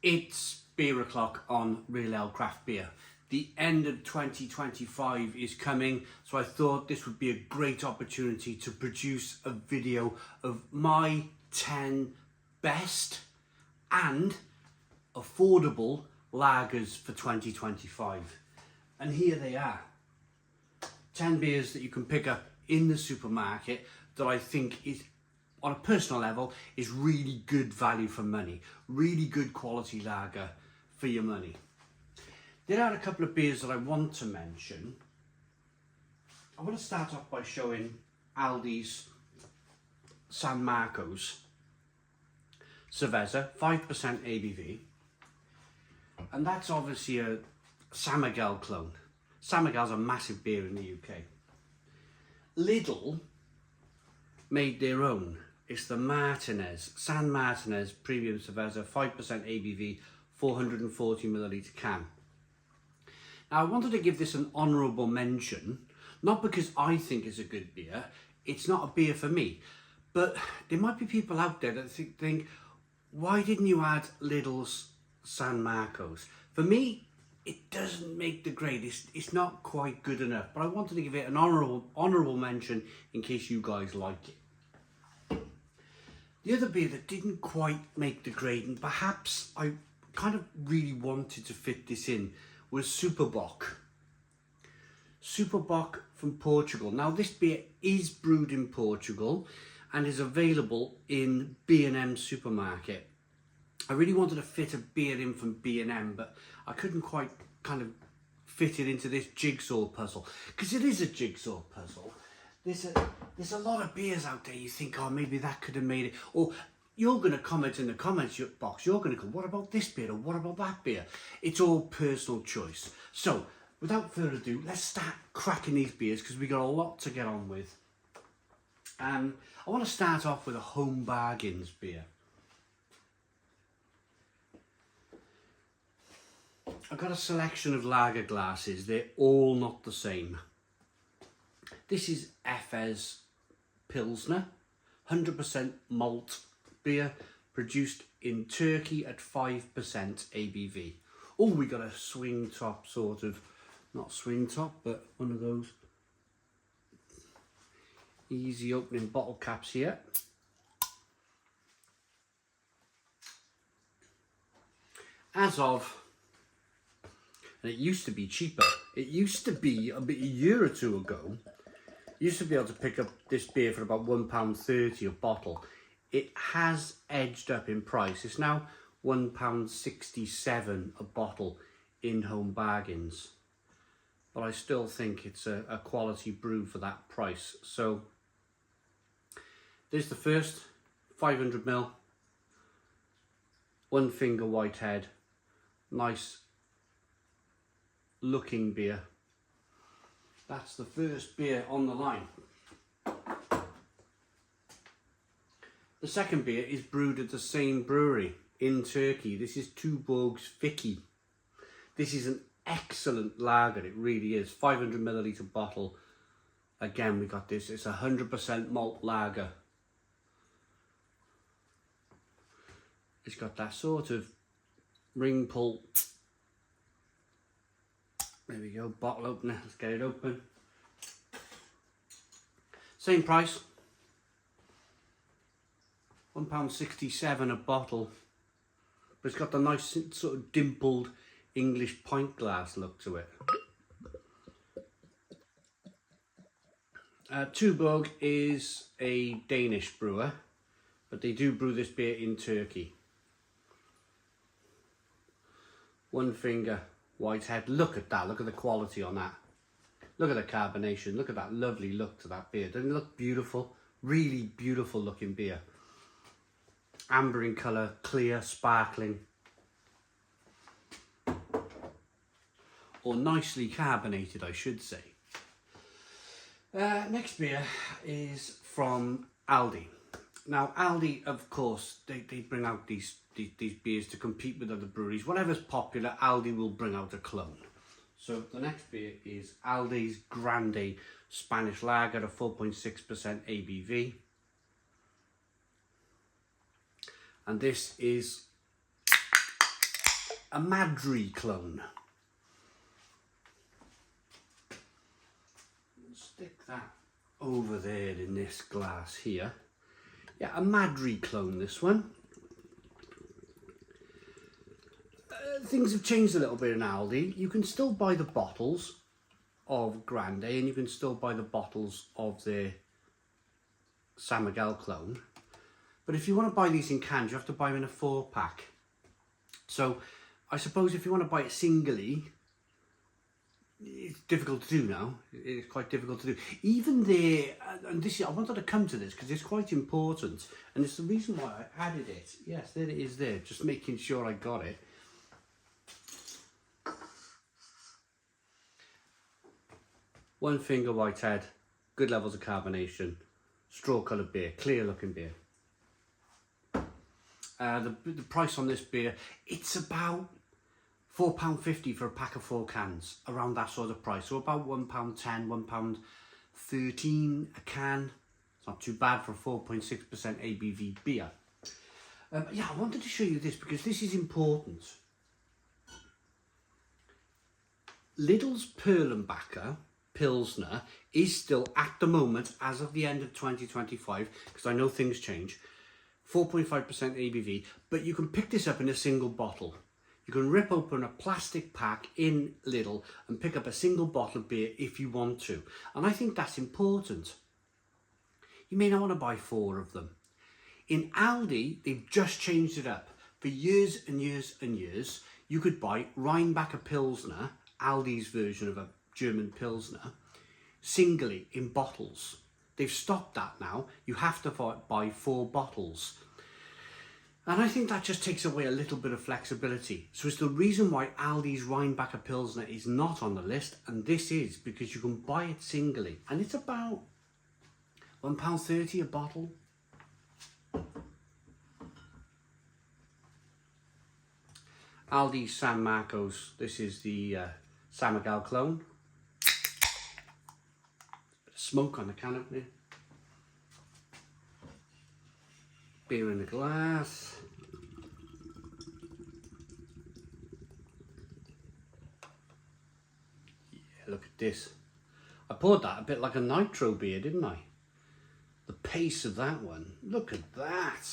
It's beer o'clock on Real Ale Craft Beer. The end of 2025 is coming, so I thought this would be a great opportunity to produce a video of my 10 best and affordable lagers for 2025. And here they are. 10 beers that you can pick up in the supermarket that I think is, on a personal level, is really good value for money. Really good quality lager for your money. There are a couple of beers that I want to mention. I want to start off by showing Aldi's San Marco's Cerveza, 5% ABV. And that's obviously a San Miguel clone. San Miguel's a massive beer in the UK. Lidl made their own. It's the Martinez, San Martinez Premium Cerveza, 5% ABV, 440 milliliter can. Now I wanted to give this an honourable mention, not because I think it's a good beer, it's not a beer for me, but there might be people out there that think why didn't you add Lidl's San Marco's? For me, it doesn't make the grade, it's not quite good enough, but I wanted to give it an honourable mention in case you guys like it. The other beer that didn't quite make the grade, and perhaps I kind of really wanted to fit this in, was Tuborg. Tuborg from Portugal. Now this beer is brewed in Portugal and is available in B&M supermarket. I really wanted to fit a beer in from B&M, but I couldn't quite kind of fit it into this jigsaw puzzle, because it is a jigsaw puzzle. There's a lot of beers out there you think, oh, maybe that could have made it. Or you're going to comment in the comments box, you're going to go, what about this beer or what about that beer? It's all personal choice. So, without further ado, let's start cracking these beers because we've got a lot to get on with. I want to start off with a Home Bargains beer. I've got a selection of lager glasses. They're all not the same. This is Efes Pilsner, 100% malt beer, produced in Turkey at 5% ABV. Oh, we got a swing top sort of, not swing top, but one of those easy opening bottle caps here. As of, and it used to be cheaper. It used to be a year or two ago. You used to be able to pick up this beer for about £1.30 a bottle. It has edged up in price. It's now £1.67 a bottle in Home Bargains. But I still think it's a quality brew for that price. So there's the first 500ml, one finger white head, nice looking beer. That's the first beer on the line. The second beer is brewed at the same brewery in Turkey. This is Tuborg's Fıçı. This is an excellent lager, it really is. 500ml bottle. Again, we got this. It's 100% malt lager. It's got that sort of ring pull. There we go, bottle opener, let's get it open. Same price, £1.67 a bottle, but it's got the nice sort of dimpled English pint glass look to it. Tuborg is a Danish brewer, but they do brew this beer in Turkey. One finger white head. Look at that, look at the quality on that. Look at the carbonation, look at that lovely look to that beer. Doesn't it look beautiful? Really beautiful looking beer. Amber in colour, clear, sparkling. Or nicely carbonated, I should say. Next beer is from Aldi. Now Aldi, of course, they bring out these beers to compete with other breweries. Whatever's popular, Aldi will bring out a clone. So the next beer is Aldi's Grande Spanish Lager at 4.6% ABV. And this is a Madri clone. Stick that over there in this glass here. Yeah, a Madri clone, this one. Things have changed a little bit in Aldi. You can still buy the bottles of Grande and you can still buy the bottles of the San Miguel clone. But if you want to buy these in cans, you have to buy them in a 4-pack. So I suppose if you want to buy it singly, it's difficult to do now. It's quite difficult to do. Even there, and this, I wanted to come to this because it's quite important. And it's the reason why I added it. Yes, there it is there. Just making sure I got it. One finger whitehead, good levels of carbonation, straw coloured beer, clear looking beer. The price on this beer, it's about £4.50 for a pack of 4 cans, around that sort of price. So about £1.10, £1.13 a can. It's not too bad for 4.6% ABV beer. Yeah, I wanted to show you this because this is important. Lidl's Perlenbacher Pilsner is still, at the moment, as of the end of 2025, because I know things change, 4.5% ABV, but you can pick this up in a single bottle. You can rip open a plastic pack in Lidl and pick up a single bottle of beer if you want to. And I think that's important. You may not want to buy 4 of them. In Aldi, they've just changed it up. For years and years and years, you could buy Rheinbacher Pilsner, Aldi's version of a German Pilsner, singly in bottles. They've stopped that now. You have to buy 4 bottles. And I think that just takes away a little bit of flexibility. So it's the reason why Aldi's Rheinbacher Pilsner is not on the list, and this is because you can buy it singly. And it's about £1.30 a bottle. Aldi's San Marcos, this is the San Miguel clone. Smoke on the can opener. Beer in the glass. Yeah, look at this. I poured that a bit like a nitro beer, didn't I? The pace of that one. Look at that.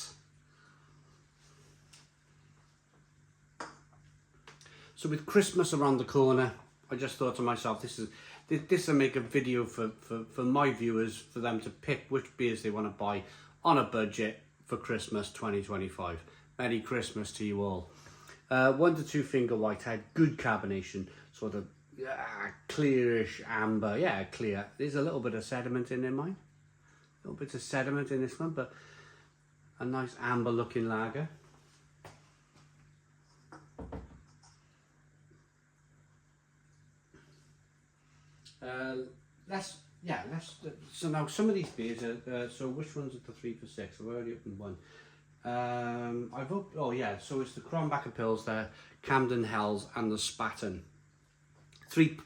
So with Christmas around the corner, I just thought to myself, this will make a video for my viewers, for them to pick which beers they want to buy on a budget for Christmas 2025. Merry Christmas to you all. 1 to 2 finger whitehead, good carbonation, sort of clearish amber, yeah, clear. There's a little bit of sediment in there, mine. A little bit of sediment in this one, but a nice amber looking lager. So now some of these beers are, so which one's at the 3 for 6? I've already opened one. So it's the Krombacher Pilsner, Camden Hells and the Spaten. 3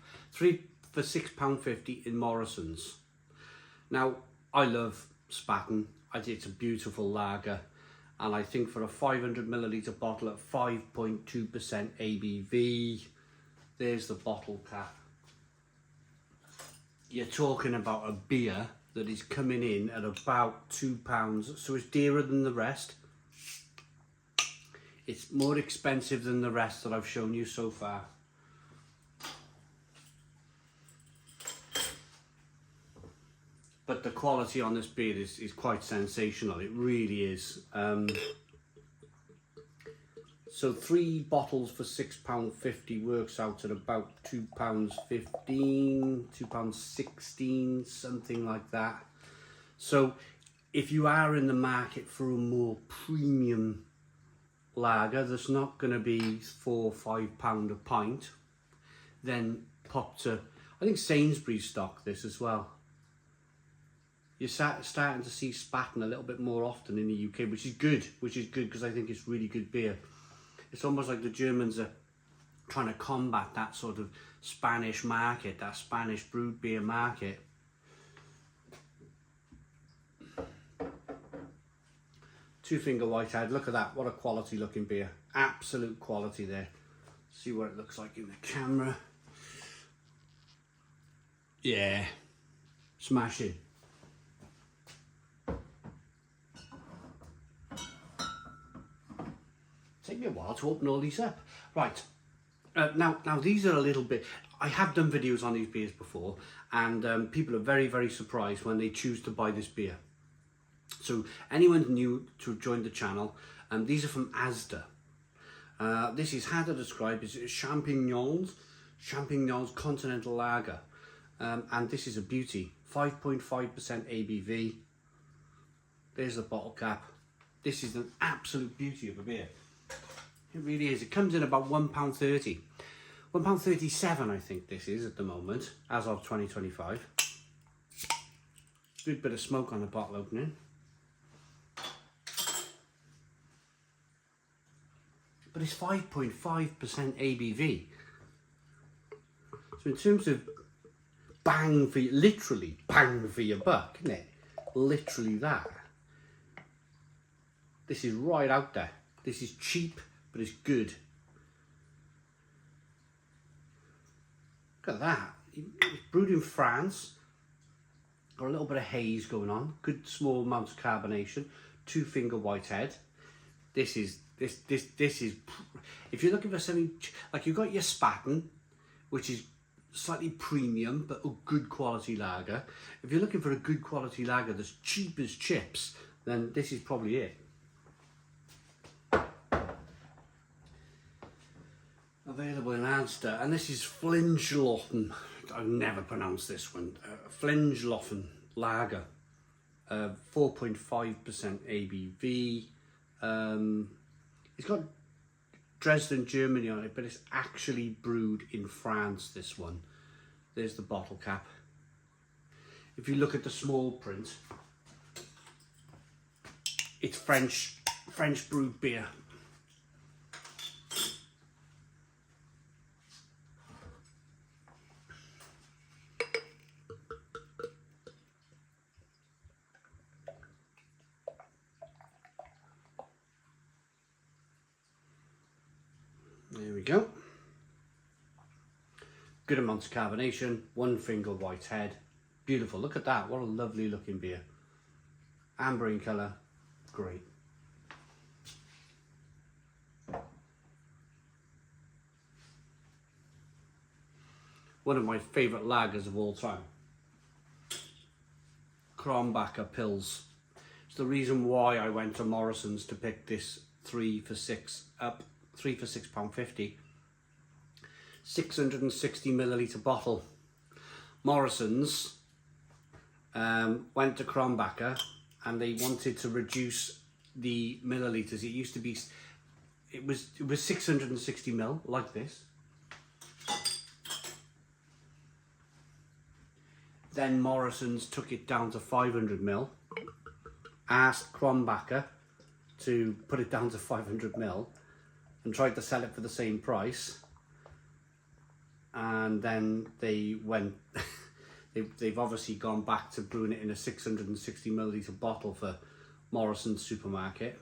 for £6.50 in Morrison's. Now, I love Spaten. It's a beautiful lager. And I think for a 500ml bottle at 5.2% ABV, there's the bottle cap. You're talking about a beer that is coming in at about £2, so it's dearer than the rest. It's more expensive than the rest that I've shown you so far. But the quality on this beer is quite sensational, it really is. So 3 bottles for £6.50 works out at about £2.15, £2.16, something like that. So if you are in the market for a more premium lager that's not going to be £4 or £5 a pint, then pop to, I think Sainsbury's stock this as well. You're starting to see Spaten a little bit more often in the UK, which is good because I think it's really good beer. It's almost like the Germans are trying to combat that sort of Spanish market, that Spanish brewed beer market. Two finger whitehead, look at that, what a quality looking beer. Absolute quality there. See what it looks like in the camera. Yeah, smashing. Take me a while to open all these up. Right, now these are a little bit, I have done videos on these beers before, and people are very, very surprised when they choose to buy this beer. So anyone new to join the channel, these are from Asda. This is how to describe is Champigneulles Continental Lager, and this is a beauty. 5.5% ABV. There's the bottle cap. This is an absolute beauty of a beer. It really is. It comes in about £1.30. £1.37 I think this is at the moment, as of 2025. Good bit of smoke on the bottle opening. But it's 5.5% ABV. So in terms of bang for you, literally bang for your buck, isn't it? Literally that. This is right out there. This is cheap, but it's good. Look at that. It's brewed in France. Got a little bit of haze going on. Good small amounts of carbonation. 2-finger white head. This is, if you're looking for something, like you've got your Spaten, which is slightly premium, but a good quality lager. If you're looking for a good quality lager that's cheap as chips, then this is probably it. Available in Asda, and this is Feldschlößchen. I've never pronounced this one. Feldschlößchen lager, 4.5% ABV. It's got Dresden, Germany on it, but it's actually brewed in France, this one. There's the bottle cap. If you look at the small print, it's French brewed beer. There we go. Good amounts of carbonation, 1-finger white head. Beautiful, look at that, what a lovely looking beer. Amber in colour, great. One of my favourite lagers of all time. Krombacher Pils. It's the reason why I went to Morrison's to pick this 3 for £6 up. 3 for £6.50. 660ml bottle. Morrison's went to Krombacher and they wanted to reduce the millilitres. It used to be, it was 660ml like this. Then Morrison's took it down to 500ml. Asked Krombacher to put it down to 500ml. And tried to sell it for the same price, and then they went they've obviously gone back to brewing it in a 660ml bottle for Morrison's supermarket,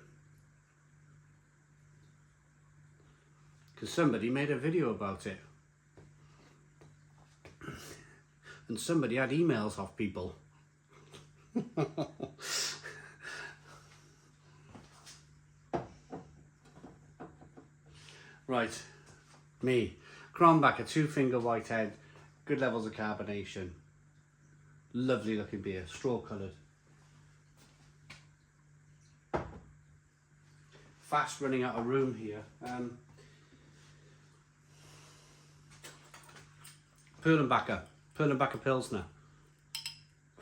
because somebody made a video about it and somebody had emails off people. Right, me. Krombacher, 2-finger white head, good levels of carbonation. Lovely looking beer, straw coloured. Fast running out of room here. Perlenbacher Pilsner,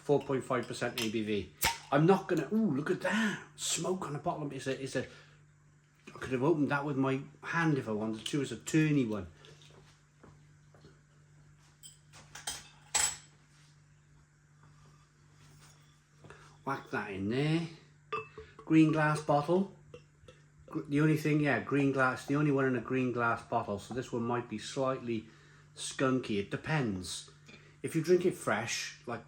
4.5% ABV. I'm not gonna, ooh, look at that. Smoke on the bottom, it's a I could have opened that with my hand if I wanted to. It's a turny one. Whack that in there. Green glass bottle. The only thing, yeah, green glass. The only one in a green glass bottle. So this one might be slightly skunky. It depends. If you drink it fresh, like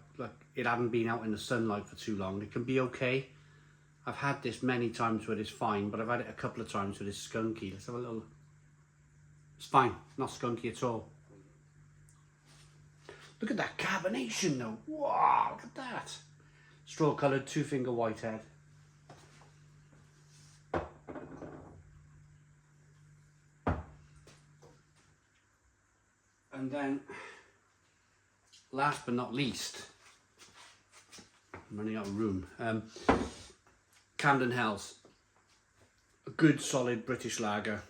it hadn't been out in the sunlight for too long, it can be okay. I've had this many times where it's fine, but I've had it a couple of times where it's skunky. Let's have a little... It's fine, not skunky at all. Look at that carbonation though. Wow, look at that. Straw coloured 2-finger whitehead. And then, last but not least, I'm running out of room. Camden Hells. A good solid British lager.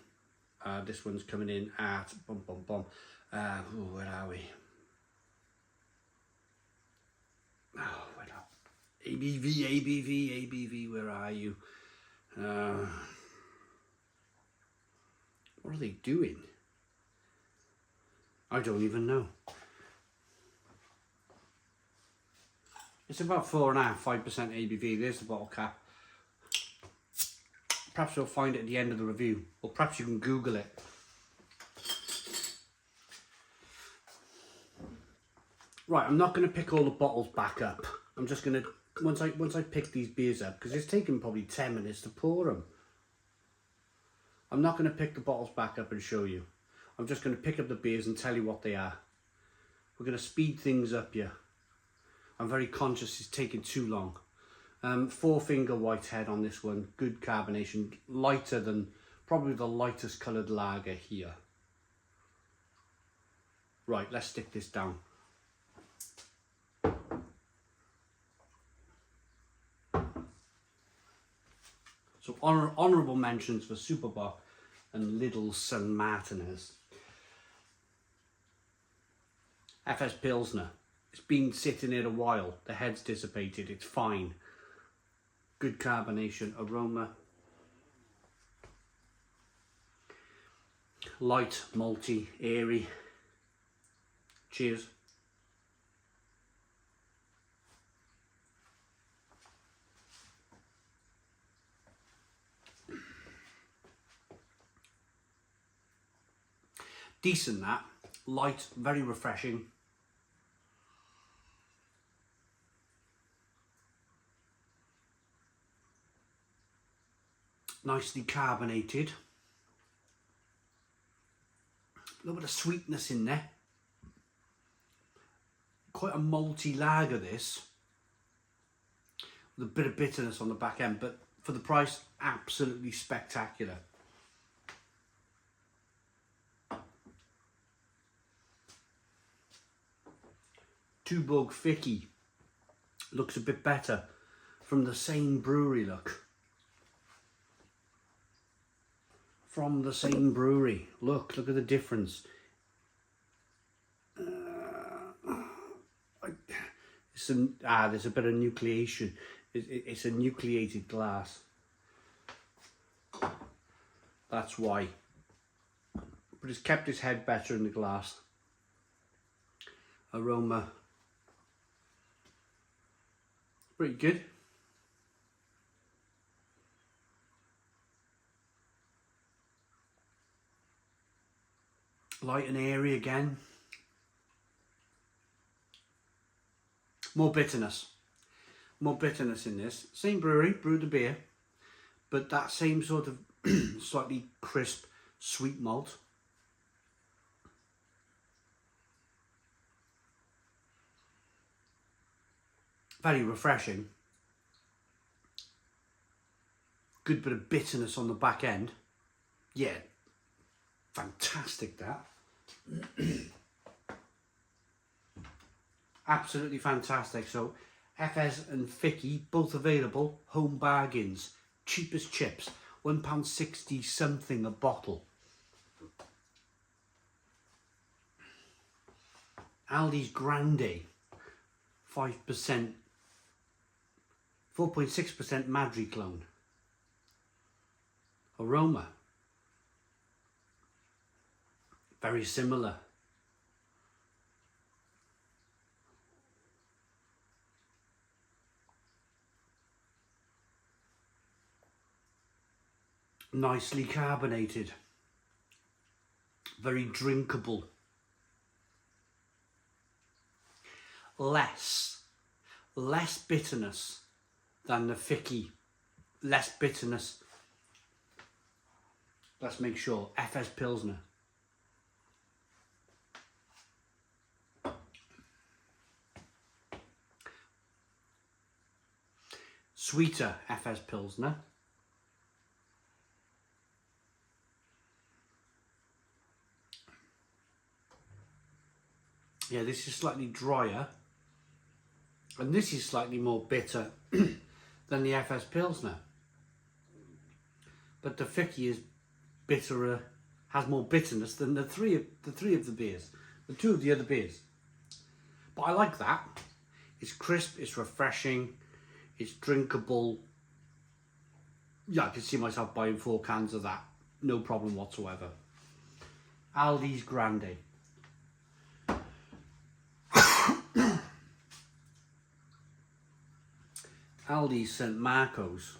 This one's coming in at, where are we? Oh, wait up. ABV, where are you? What are they doing? I don't even know. It's about 4.5, 5% ABV. There's the bottle cap. Perhaps you'll find it at the end of the review, or perhaps you can Google it. Right, I'm not going to pick all the bottles back up. I'm just going to, once I pick these beers up, because it's taken probably 10 minutes to pour them. I'm not going to pick the bottles back up and show you. I'm just going to pick up the beers and tell you what they are. We're going to speed things up here. I'm very conscious it's taking too long. 4-finger whitehead on this one. Good carbonation. Lighter than, probably the lightest coloured lager here. Right, let's stick this down. So honourable mentions for Tuborg and Lidl St. Martinez. Efes Pilsner. It's been sitting here a while. The head's dissipated. It's fine. Good carbonation, aroma. Light, malty, airy. Cheers. Decent that. Light, very refreshing. Nicely carbonated. A little bit of sweetness in there. Quite a malty lager this. With a bit of bitterness on the back end, but for the price, absolutely spectacular. Tuborg Fıçı looks a bit better from the same brewery look. From the same brewery. Look at the difference. There's a bit of nucleation. It's a nucleated glass. That's why. But it's kept its head better in the glass. Aroma. Pretty good. Light and airy again. More bitterness. More bitterness in this. Same brewery, brewed the beer, but that same sort of slightly crisp, sweet malt. Very refreshing. Good bit of bitterness on the back end. Yeah, fantastic that. Absolutely fantastic. So Efes and Fıçı, both available, home bargains, cheap as chips, £1.60 something a bottle. Aldi's Grande, 5%, 4.6% Madri clone. Aroma, very similar. Nicely carbonated, very drinkable. Less bitterness than the Fıçı, less bitterness. Let's make sure. Efes Pilsner. sweeter Efes Pilsner. Yeah, this is slightly drier, and this is slightly more bitter than the Efes Pilsner. But the Fıçı is bitterer, has more bitterness than the three of the beers, the two of the other beers. But I like that. It's crisp, it's refreshing, it's drinkable. Yeah, I can see myself buying 4 cans of that, no problem whatsoever. Aldi's Grande. Aldi's St Marco's,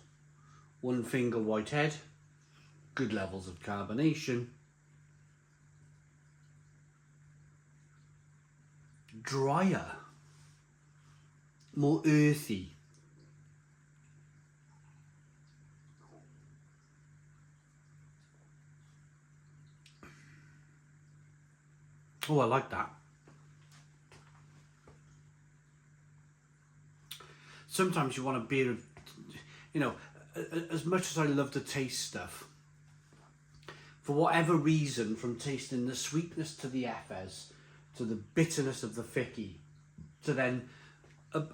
1 finger whitehead, good levels of carbonation, drier, more earthy. Oh, I like that. Sometimes you want a beer, you know, as much as I love to taste stuff, for whatever reason, from tasting the sweetness to the Efes, to the bitterness of the Fıçı, to then a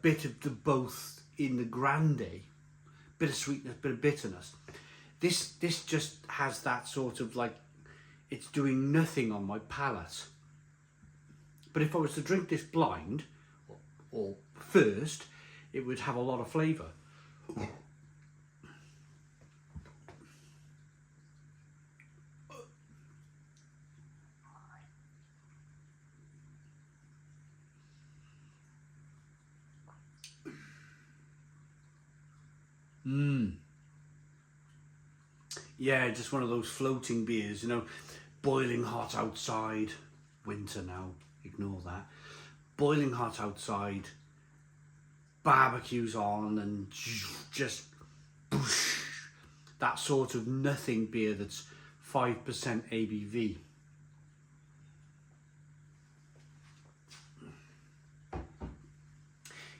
bit of the both in the Grande, bit of sweetness, bit of bitterness. This just has that sort of like, it's doing nothing on my palate. But if I was to drink this blind, or first, it would have a lot of flavour. Yeah, just one of those floating beers, you know, boiling hot outside, winter now, ignore that. Boiling hot outside, barbecues on, and just that sort of nothing beer that's 5% ABV.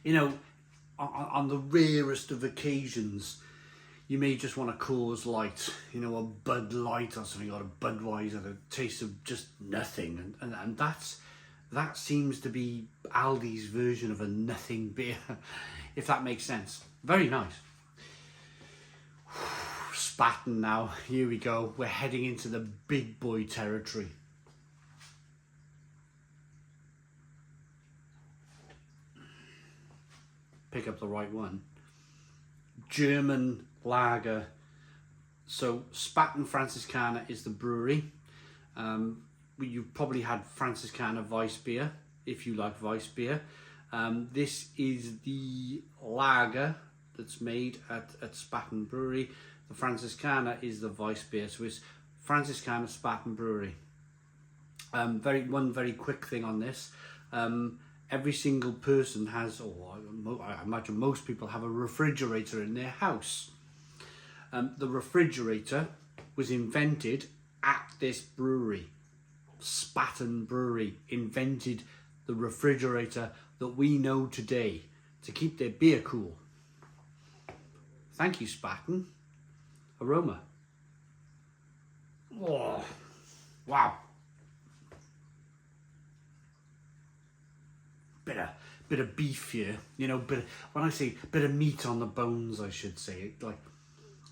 You know, on the rarest of occasions, you may just want a Coors Light, you know, a Bud Light or something, or a Budweiser, the taste of just nothing, and that seems to be Aldi's version of a nothing beer, if that makes sense. Very nice. Spaten now, here we go. We're heading into the big boy territory. Pick up the right one. German lager. So Spaten Franziskaner is the brewery. You've probably had Franziskaner Weissbier, if you like Weissbier. This is the lager that's made at Spaten Brewery. The Franziskaner is the Weissbier, so it's Franziskaner Spaten Brewery. One very quick thing on this. Every single person has, or I imagine most people have, a refrigerator in their house. The refrigerator was invented at this brewery. Spaten Brewery invented the refrigerator that we know today to keep their beer cool. Thank you, Spaten. Aroma. Oh, wow. Bit of beef here, you know. When I say bit of meat on the bones, I should say, like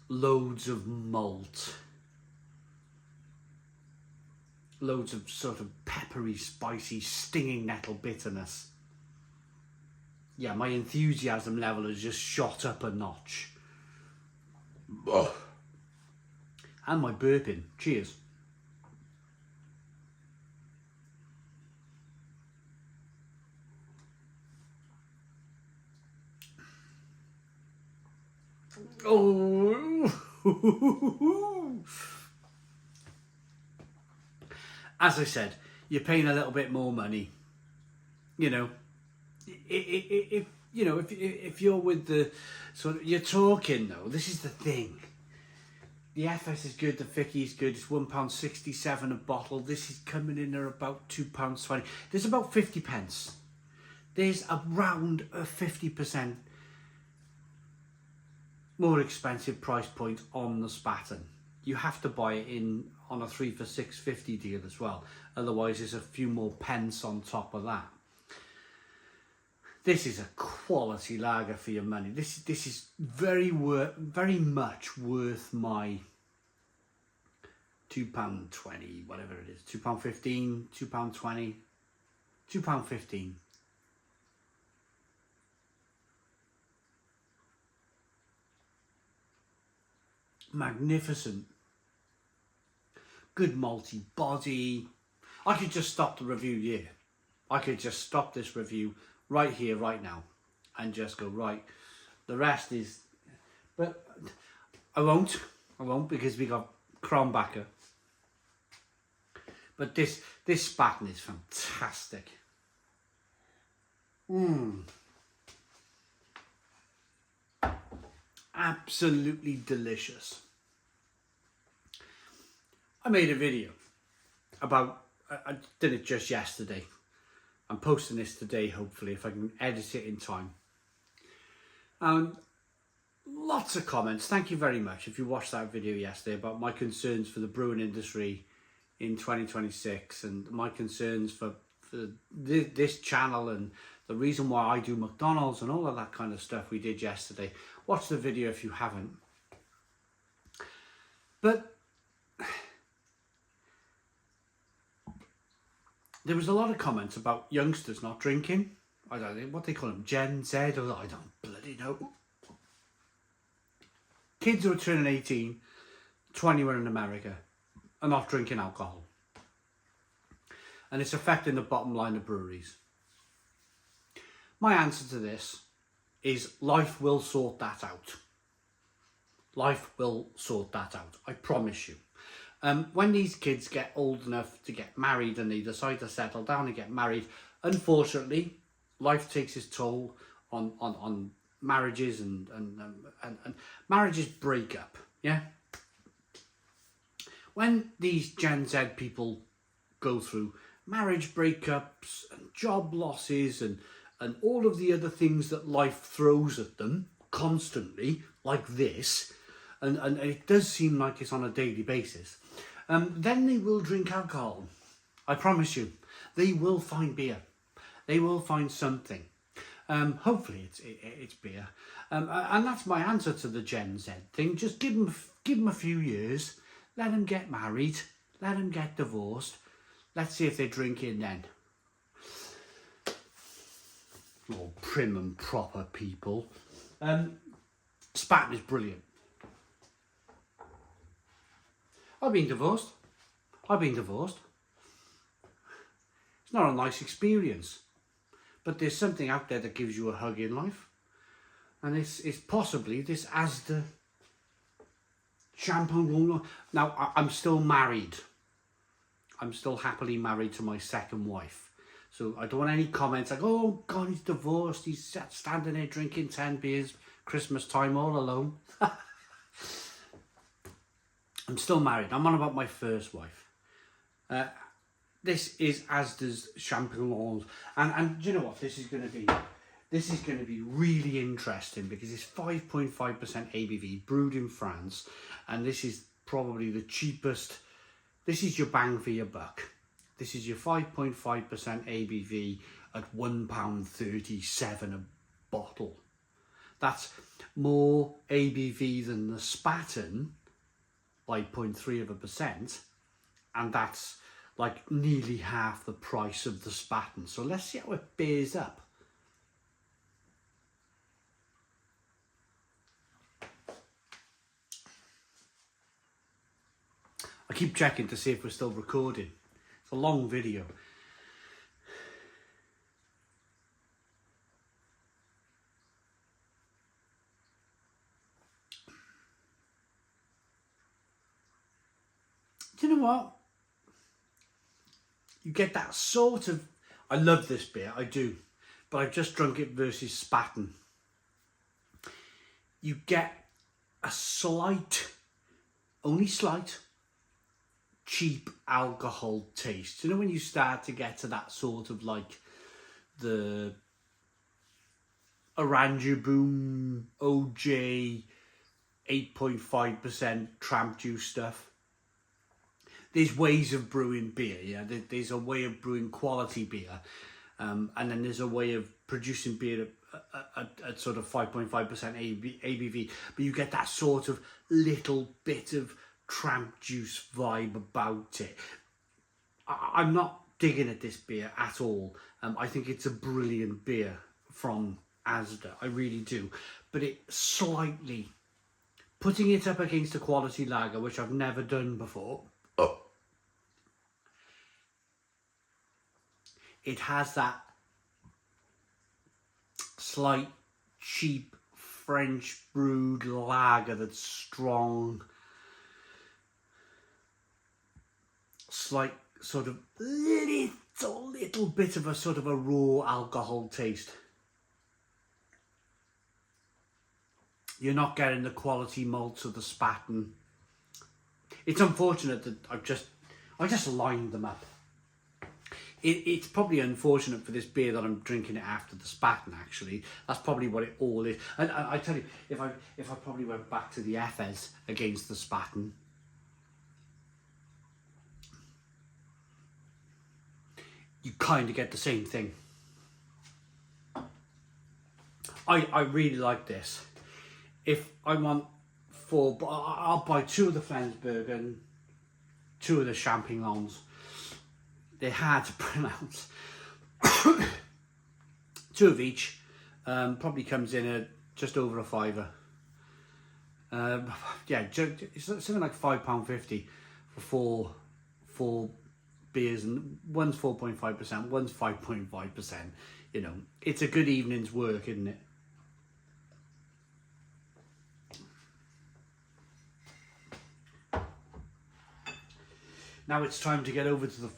loads of malt. Loads of sort of peppery, spicy, stinging nettle bitterness. Yeah, my enthusiasm level has just shot up a notch. Ugh. And my burping. Cheers. Oh. As I said, you're paying a little bit more money. You know, if you're with the sort of, you're talking though. This is the thing. The Efes is good. The Fıçı is good. It's £1.67 a bottle. This is coming in at about £2.20. There's about 50 pence. There's around a 50% more expensive price point on the Spaten. You have to buy it in on a 3 for £6.50 deal as well. Otherwise, there's a few more pence on top of that. This is a quality lager for your money. This is very much worth my £2.20, whatever it is, £2.15, £2.20, £2.15. Magnificent. Good malty body. I could just stop the review here. I could just stop this review right here, right now, and just go, right, the rest is, but I won't because we got Krombacher. But this Spaten is fantastic. Absolutely delicious. I made a video about, I did it just yesterday. I'm posting this today, hopefully, if I can edit it in time. Lots of comments. Thank you very much if you watched that video yesterday about my concerns for the brewing industry in 2026 and my concerns for this channel and the reason why I do McDonald's and all of that kind of stuff we did yesterday. Watch the video if you haven't. But there was a lot of comments about youngsters not drinking. I don't know what they call them, Gen Z, or I don't bloody know. Kids who are turning 18, 21 in America, are not drinking alcohol. And it's affecting the bottom line of breweries. My answer to this is life will sort that out. Life will sort that out, I promise you. When these kids get old enough to get married and they decide to settle down and get married, unfortunately, life takes its toll on marriages and marriages break up, yeah? When these Gen Z people go through marriage breakups and job losses and all of the other things that life throws at them constantly, like this, and it does seem like it's on a daily basis, then they will drink alcohol. I promise you, they will find beer. They will find something. Hopefully it's beer. And that's my answer to the Gen Z thing. Just give them a few years, let them get married, let them get divorced. Let's see if they're drinking then. All prim and proper people. Spaten is brilliant. I've been divorced. It's not a nice experience. But there's something out there that gives you a hug in life. And it's possibly this Asda Champigneulles. Now, I'm still married. I'm still happily married to my second wife. So I don't want any comments like, oh God, he's divorced. He's standing there drinking 10 beers, Christmas time all alone. I'm still married. I'm on about my first wife. This is Asda's Champigneulles. And do you know what this is going to be? This is going to be really interesting because it's 5.5% ABV, brewed in France. And this is probably the cheapest. This is your bang for your buck. This is your 5.5% ABV at £1.37 a bottle. That's more ABV than the Spaten by 0.3%. And that's like nearly half the price of the Spaten. So let's see how it bears up. I keep checking to see if we're still recording. It's a long video. Do you know what? You get that sort of... I love this beer, I do. But I've just drunk it versus Spaten. You get a slight, only slight, cheap alcohol taste. You know when you start to get to that sort of like the Orange Boom, OJ, 8.5% tramp juice stuff. There's ways of brewing beer, yeah. There's a way of brewing quality beer, and then there's a way of producing beer at sort of 5.5% ABV, but you get that sort of little bit of tramp juice vibe about it. I'm not digging at this beer at all. I think it's a brilliant beer from Asda, I really do, but it slightly, putting it up against a quality lager, which I've never done before, it has that slight, cheap French brewed lager that's strong, slight sort of little bit of a sort of a raw alcohol taste. You're not getting the quality malts of the Spaten. It's unfortunate that I just lined them up. It's probably unfortunate for this beer that I'm drinking it after the Spaten, actually. That's probably what it all is. And I tell you, if I probably went back to the Efes against the Spaten, you kind of get the same thing. I really like this. If I want four, I'll buy 2 of the Flensburg and 2 of the Champigneulles. They're hard to pronounce. 2 of each. Probably comes in at just over a £5. Yeah, it's something like £5.50 for four beers, and one's 4.5%, one's 5.5%. You know, it's a good evening's work, isn't it? Now it's time to get over to the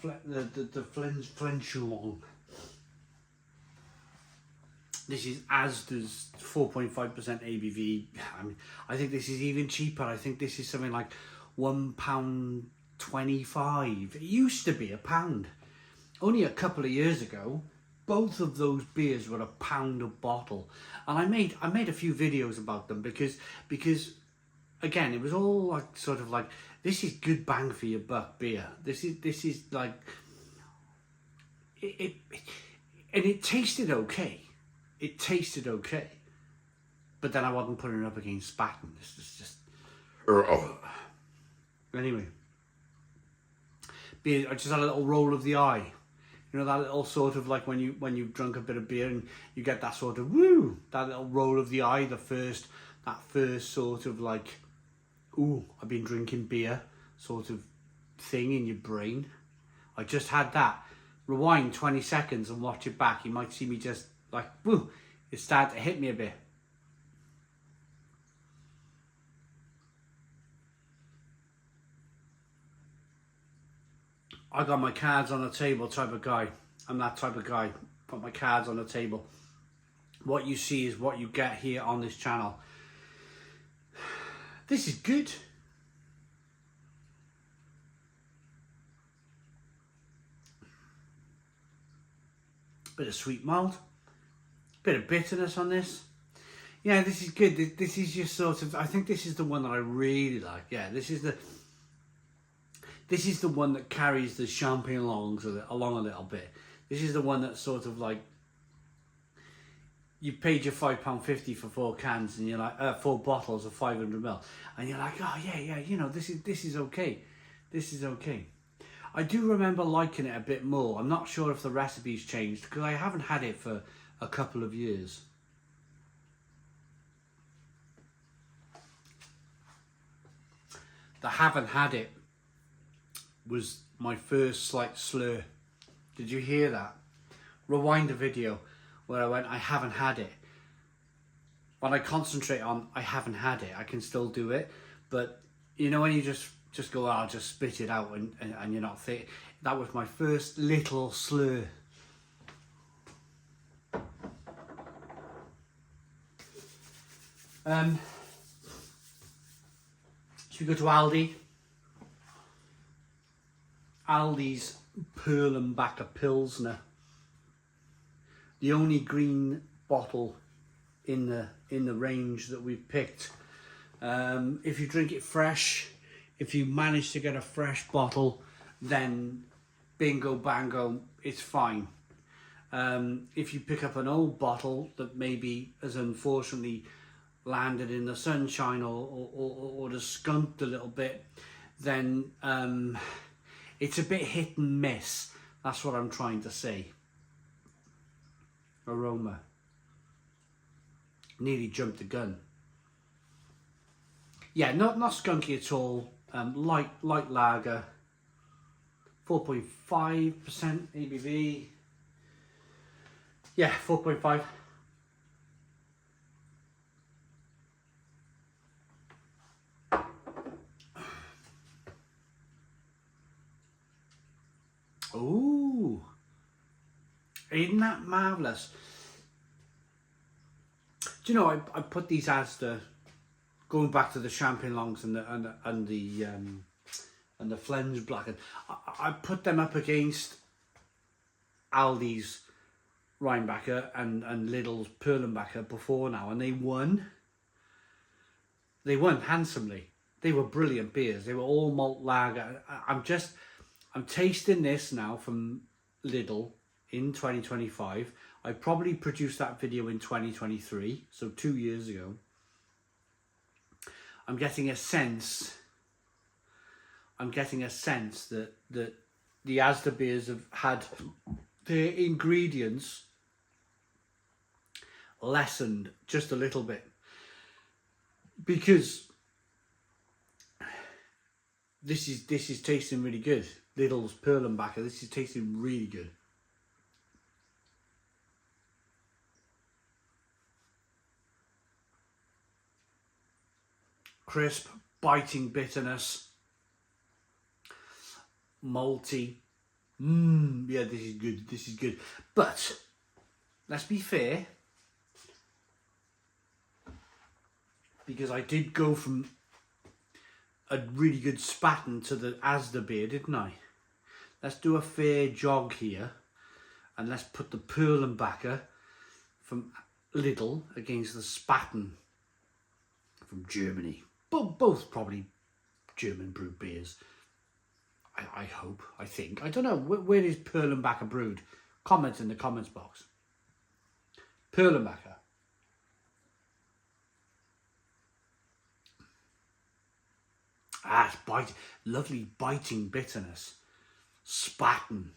Feldschlößchen. This is Asda's 4.5% ABV. I mean, I think this is even cheaper. I think this is something like £1.25. It used to be £1. Only a couple of years ago, both of those beers were £1 a bottle, and I made a few videos about them because again, it was all like sort of like, this is good bang for your buck beer. This is like it and it tasted okay. It tasted okay, but then I wasn't putting it up against Spaten. This is just anyway. Beer, I just had a little roll of the eye. You know, that little sort of like when you've drunk a bit of beer and you get that sort of woo, that little roll of the eye, that first sort of like, ooh, I've been drinking beer sort of thing in your brain. I just had that. Rewind 20 seconds and watch it back. You might see me just like, woo, it started to hit me a bit. I got my cards on the table type of guy. I'm that type of guy. Got my cards on the table. What you see is what you get here on this channel. This is good. Bit of sweet malt. Bit of bitterness on this. Yeah, this is good. This is just sort of, I think this is the one that I really like. Yeah, this is the one that carries the Champigneulles along a little bit. This is the one that's sort of like, you paid your £5.50 for 4 cans, and you're like 4 bottles of 500ml, and you're like, oh yeah, you know, this is okay. This is okay. I do remember liking it a bit more. I'm not sure if the recipe's changed because I haven't had it for a couple of years. The haven't had it was my first slight slur. Did you hear that? Rewind the video where I went, I haven't had it. When I concentrate on I haven't had it, I can still do it. But you know when you just go, oh, I'll just spit it out and you're not fit. That was my first little slur. Should we go to Aldi? Aldi's Perlenbacher Pilsner. The only green bottle in the range that we've picked. If you drink it fresh, if you manage to get a fresh bottle, then bingo bango, it's fine. If you pick up an old bottle that maybe has unfortunately landed in the sunshine or has skunked a little bit, then it's a bit hit and miss. That's what I'm trying to say. Aroma. Nearly jumped the gun. Yeah, not skunky at all. Light lager. 4.5% ABV. Yeah, 4.5. Ooh, isn't that marvellous? Do you know, I put these Asda, going back to the Champigneulles and the Flensblacken, I put them up against Aldi's Rheinbacher and Lidl's Perlenbacher before now, and they won. They won handsomely. They were brilliant beers. They were all malt lager. I'm tasting this now from Lidl in 2025. I probably produced that video in 2023, so 2 years ago. I'm getting a sense that the Asda beers have had their ingredients lessened just a little bit, because this is tasting really good. Lidl's Perlenbacher, this is tasting really good. Crisp, biting bitterness, malty. Yeah, this is good. This is good. But let's be fair, because I did go from a really good Spaten to the Asda beer, didn't I? Let's do a fair jog here, and let's put the Perlenbacher from Lidl against the Spaten from Germany. Both probably German brewed beers. I hope, I think. I don't know, where is Perlenbacher brewed? Comment in the comments box. Perlenbacher. It's lovely biting bitterness. Spaten.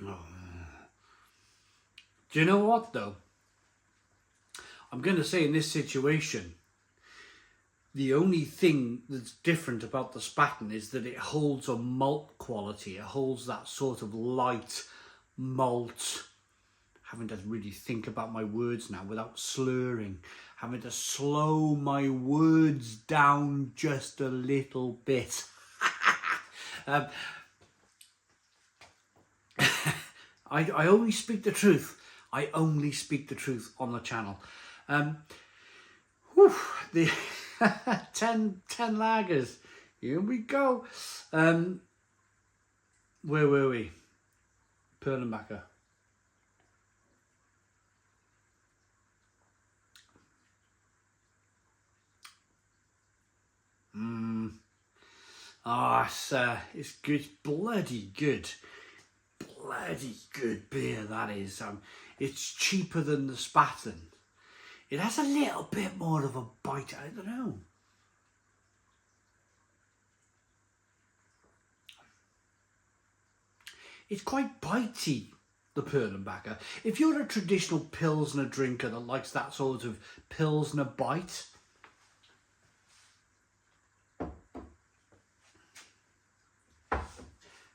Oh. Do you know what though? I'm going to say in this situation, the only thing that's different about the Spaten is that it holds a malt quality. It holds that sort of light malt. Having to really think about my words now without slurring. Having to slow my words down just a little bit. I only speak the truth. I only speak the truth on the channel. The 10 lagers. Here we go. Where were we? Perlenbacher. It's good, bloody good beer, that is. It's cheaper than the Spaten. It has a little bit more of a bite, I don't know. It's quite bitey, the Perlenbacher. If you're a traditional Pilsner drinker that likes that sort of Pilsner bite,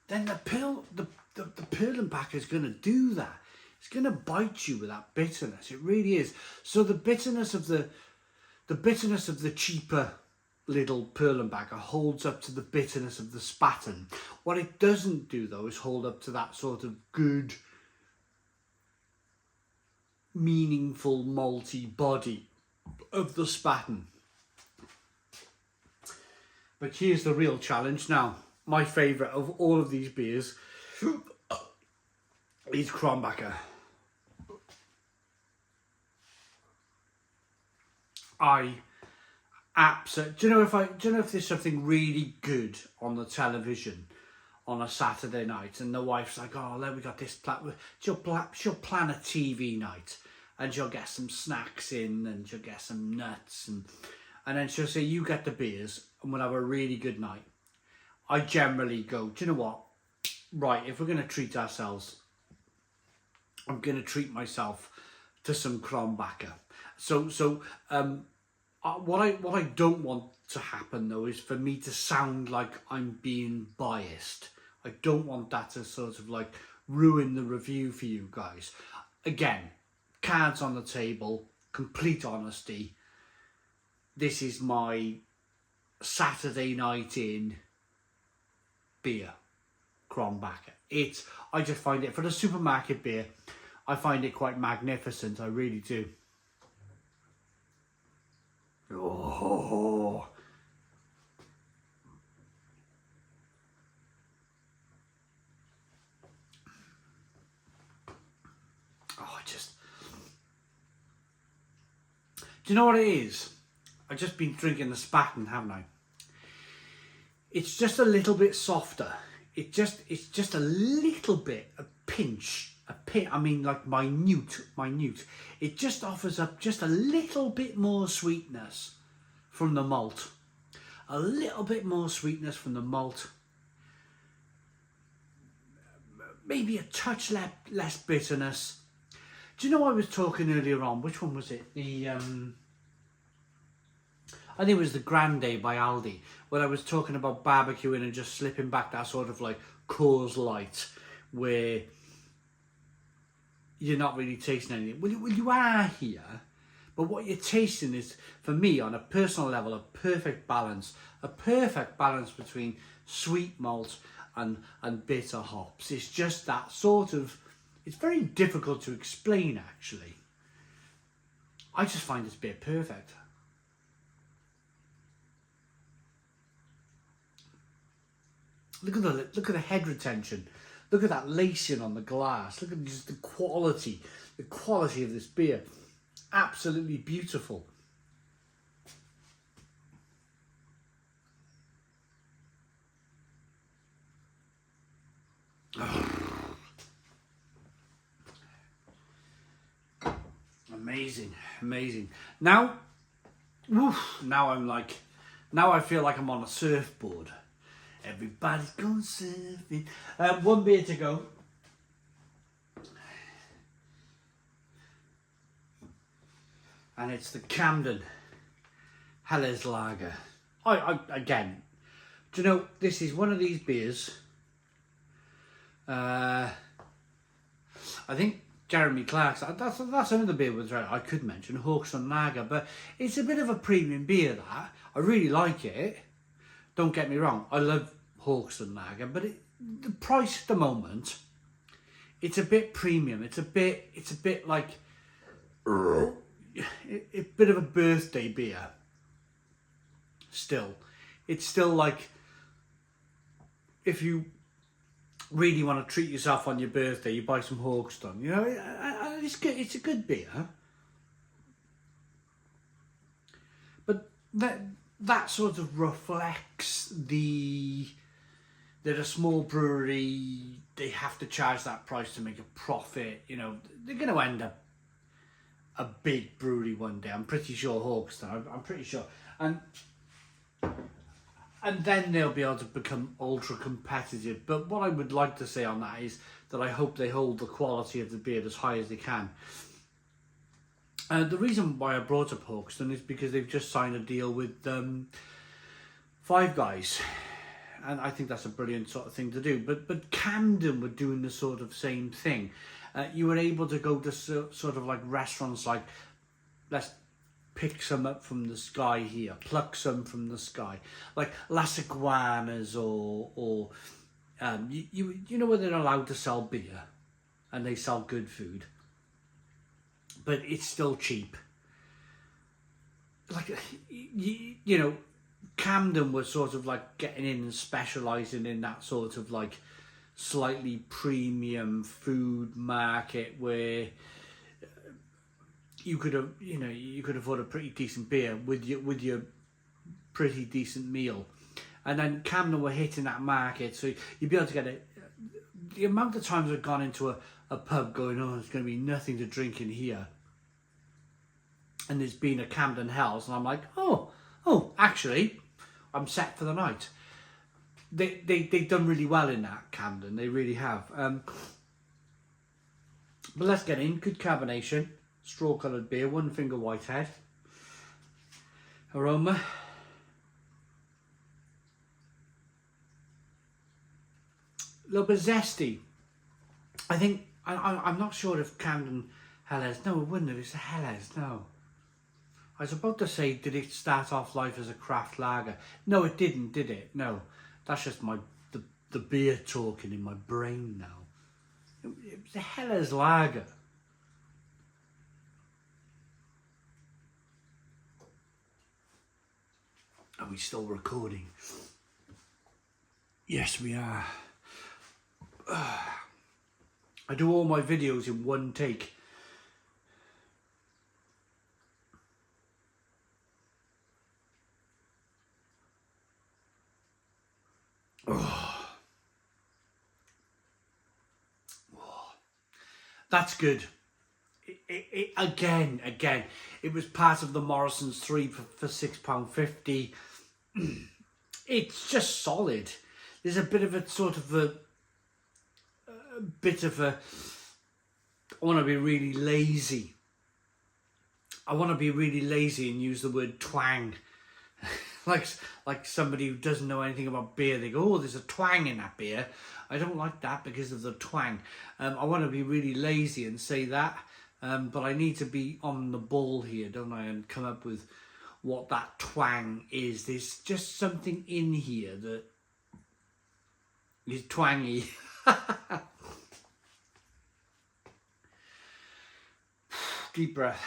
then the Perlenbacher is going to do that. It's going to bite you with that bitterness. It really is. So the bitterness of the cheaper Lidl Perlenbacher holds up to the bitterness of the Spaten. What it doesn't do though is hold up to that sort of good, meaningful malty body of the Spaten. But here's the real challenge now. My favourite of all of these beers, is Krombacher. Do you know if there's something really good on the television on a Saturday night, and the wife's like, oh, we got this plan. She'll plan a TV night, and she'll get some snacks in, and she'll get some nuts, and then she'll say, you get the beers, and we'll have a really good night. I generally go, do you know what? Right, if we're going to treat ourselves, I'm going to treat myself to some Krombacher. What I don't want to happen though is for me to sound like I'm being biased. I don't want that to sort of like ruin the review for you guys. Again, cards on the table, complete honesty. This is my Saturday night in beer, Krombacher. I just find it, for the supermarket beer, I find it quite magnificent. I really do. Oh. Do you know what it is? I've just been drinking the Spaten, haven't I? It's just a little bit softer. It's just a little bit, a pinch, I mean like minute. It just offers up just a little bit more sweetness from the malt. A little bit more sweetness from the malt. Maybe a touch less bitterness. Do you know I was talking earlier on? Which one was it? I think it was the Grande by Aldi, where I was talking about barbecuing and just slipping back that sort of like Coors Light, where you're not really tasting anything. Well, you are here, but what you're tasting is, for me, on a personal level, a perfect balance between sweet malt and bitter hops. It's just that sort of, it's very difficult to explain actually. I just find this beer perfect. Look at the head retention. Look at that lacing on the glass. Look at just the quality of this beer. Absolutely beautiful. Amazing. Now I feel like I'm on a surfboard. Everybody's going surfing. One beer to go. And it's the Camden Hells lager. Again, do you know, this is one of these beers. I think Jeremy Clark's, that's another beer with I could mention, Hawkson Lager, but it's a bit of a premium beer, that. I really like it. Don't get me wrong, I love Hawkson Lager, but the price at the moment, it's a bit premium. It's a bit like a bit of a birthday beer. Still, it's still like, if you really want to treat yourself on your birthday, you buy some Hawkson. You know, it's good. It's a good beer, but that sort of reflects that a small brewery, they have to charge that price to make a profit. You know, they're going to end up a big brewery one day. I'm pretty sure Hawkson. I'm pretty sure, and then they'll be able to become ultra competitive. But what I would like to say on that is that I hope they hold the quality of the beer as high as they can. The reason why I brought up Hawkson is because they've just signed a deal with Five Guys, and I think that's a brilliant sort of thing to do. But Camden were doing the sort of same thing. You were able to go to sort of like restaurants like, let's pick some up from the sky here, pluck some from the sky, like Las Iguanas or you know where they're allowed to sell beer and they sell good food, but it's still cheap. Like, you know, Camden was sort of like getting in and specialising in that sort of like slightly premium food market where you could have, you could afford a pretty decent beer with your pretty decent meal. And then Camden were hitting that market, so you'd be able to get it. The amount of times I've gone into a pub going, oh, there's going to be nothing to drink in here, and there's been a Camden Hells, and I'm like, oh, actually, I'm set for the night. They've done really well in that, Camden. They really have. But let's get in. Good carbonation, straw-coloured beer, one finger whitehead. Aroma. A little bit zesty. I think, I'm not sure if Camden Hells, no it wouldn't have, it's a Hells, no. I was about to say, did it start off life as a craft lager? No, it didn't, did it? No. That's just the beer talking in my brain now. It was a Hells lager. Are we still recording? Yes, we are. I do all my videos in one take. Oh. Oh. That's good. Again, it was part of the Morrison's 3 for £6.50. It's just solid. There's a bit of a sort of I want to be really lazy. I want to be really lazy and use the word twang. like somebody who doesn't know anything about beer, they go, oh, there's a twang in that beer. I don't like that because of the twang. I want to be really lazy and say that, but I need to be on the ball here, don't I, and come up with what that twang is. There's just something in here that is twangy. Deep breath.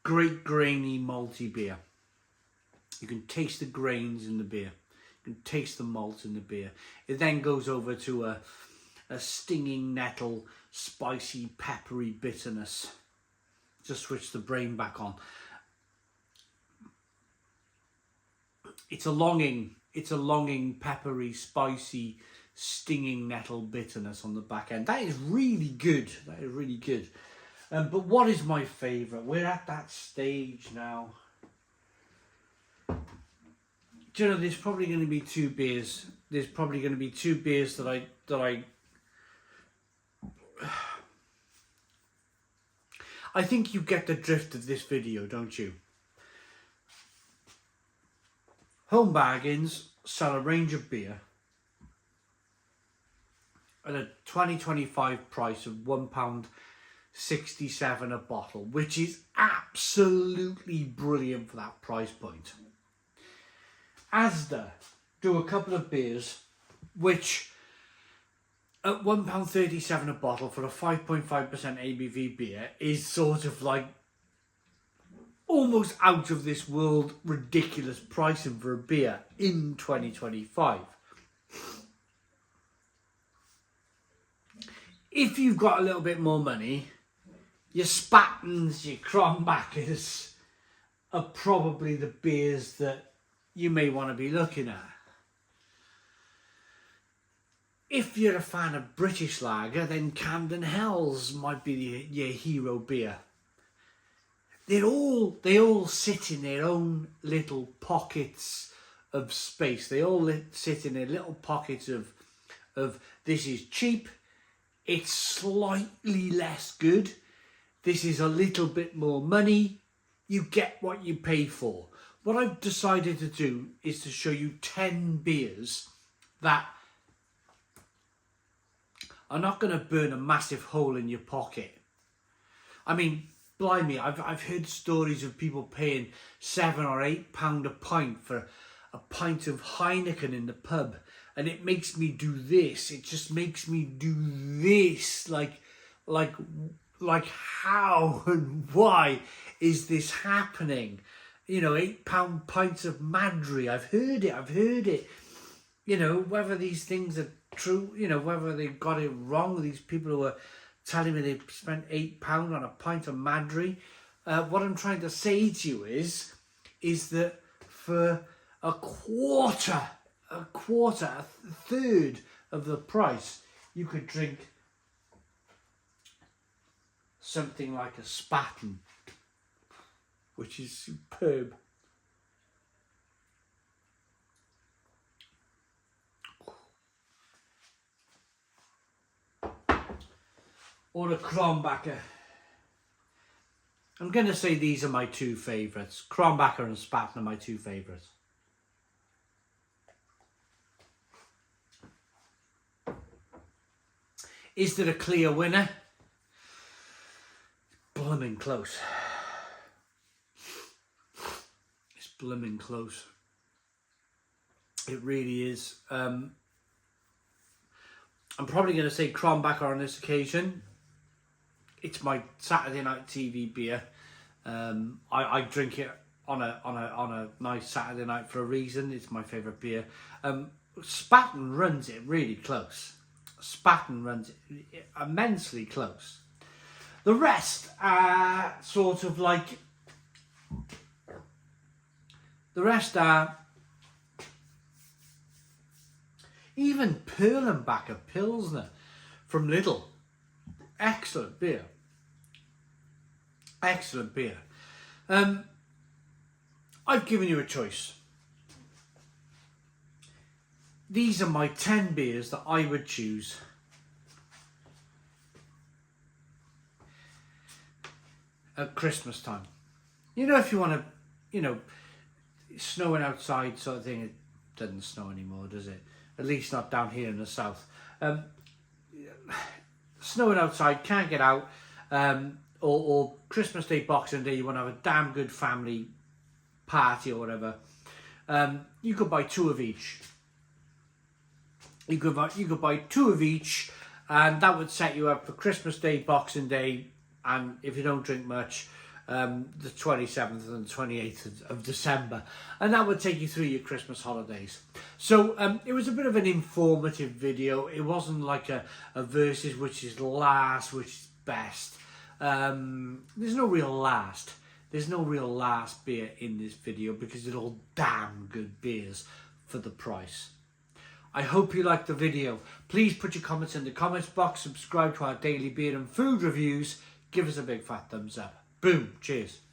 Great grainy malty beer. You can taste the grains in the beer. You can taste the malt in the beer. It then goes over to a stinging nettle, spicy, peppery bitterness. Just switch the brain back on. It's a longing, peppery, spicy, stinging nettle bitterness on the back end. That is really good. That is really good. But what is my favourite? We're at that stage now. Do you know, there's probably going to be two beers. There's probably going to be two beers that I think you get the drift of this video, don't you? Home Bargains sell a range of beer at a 2025 price of £1.67 a bottle, which is absolutely brilliant for that price point. Asda do a couple of beers which at £1.37 a bottle for a 5.5% ABV beer is sort of like almost out of this world ridiculous pricing for a beer in 2025. If you've got a little bit more money, your Spatens, your Krombachers are probably the beers that you may want to be looking at. If you're a fan of British lager, then Camden Hells might be your hero beer. They all sit in their own little pockets of space. They all sit in their little pockets of this is cheap, it's slightly less good, this is a little bit more money, you get what you pay for. What I've decided to do is to show you 10 beers that are not going to burn a massive hole in your pocket. I mean, blimey, I've heard stories of people paying £7 or £8 a pint for a pint of Heineken in the pub, and it makes me do this. It just makes me do this. Like how and why is this happening? You know, £8 pints of Madry. I've heard it. You know, whether these things are true, you know, whether they got it wrong, these people who are telling me they spent £8 on a pint of Madry. What I'm trying to say to you is that for a third of the price, you could drink something like a Spaten, which is superb. Or a Krombacher. I'm going to say these are my two favourites. Krombacher and Spaten are my two favourites. Is there a clear winner? Blooming close. It's blooming close. It really is. I'm probably going to say Krombacher on this occasion. It's my Saturday night TV beer. I drink it on a nice Saturday night for a reason. It's my favourite beer. Spaten runs it really close. Spaten runs it immensely close. The rest are sort of like... The rest are... Even Perlenbacher Pilsner from Lidl. Excellent beer. Excellent beer. I've given you a choice. These are my 10 beers that I would choose at Christmas time. You know, if you want to, you know, snowing outside sort of thing. It doesn't snow anymore, does it? At least not down here in the south. Snowing outside, can't get out, or Christmas Day, Boxing Day, you want to have a damn good family party or whatever. You could buy 2 of each. You could buy 2 of each, and that would set you up for Christmas Day, Boxing Day, and if you don't drink much, the 27th and 28th of December, and that would take you through your Christmas holidays. So it was a bit of an informative video. It wasn't like a versus which is last, which is best. There's no real last. There's no real last beer in this video because they're all damn good beers for the price. I hope you liked the video. Please put your comments in the comments box. Subscribe to our daily beer and food reviews. Give us a big fat thumbs up. Boom. Cheers.